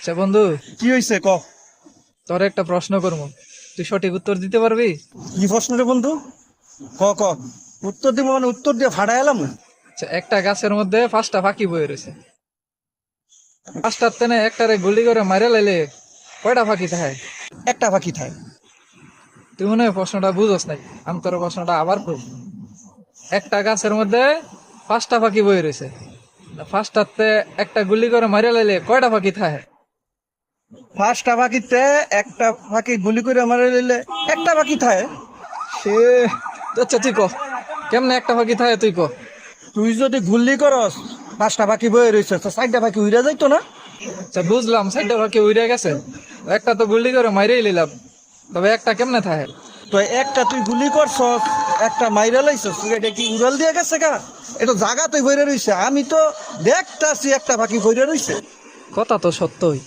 আচ্ছা বন্ধু, কি হয়েছে ক? তোর একটা প্রশ্ন করবো, তুই সঠিক উত্তর দিতে পারবি? কি প্রশ্ন রে বন্ধু? ক ক। উত্তর দিব মানে উত্তর দিয়ে ফাড়া এলাম। আচ্ছা, একটা গাছের মধ্যে পাঁচটা পাখি বয়ে রয়েছে, পাঁচটার তেনে একটারে গুলি করে মারে লাইলে কয়টা পাখি থাকে? একটা পাখি থায়। তুই মনে হয় প্রশ্নটা বুঝোস নাই, আমি তোর প্রশ্নটা আবার করব। একটা গাছের মধ্যে পাঁচটা পাখি বয়ে রয়েছে, পাঁচটাতে একটা গুলি করে মারে লাইলে কয়টা পাখি থাকে? পাঁচটা পাখিতে একটা পাখি গুলি করে মারে দিলে একটা পাখি থায়। সে, আচ্ছা তুই ক, কেমনে একটা পাখি থাকে তুই ক। তুই যদি গুলি করস, পাঁচটা পাখি বয়ে রয়েছে তো চারটা পাখি উড়ে যাইতো না? আচ্ছা বুঝলাম, চারটা পাখি উড়ে গেছে, একটা তো গুলি করে মাইরেই নিলাম, তবে একটা কেমনে থাকে? তো একটা তুই গুলি করছস, একটা মাইরা লাইছস, তুই এটা কি উড়াল দিয়ে গেছে গা? এটা জায়গা তুই বইরে রইছে, আমি তো দেখতাছি একটা পাখি বইরে রইছে। কথা তো সত্যই।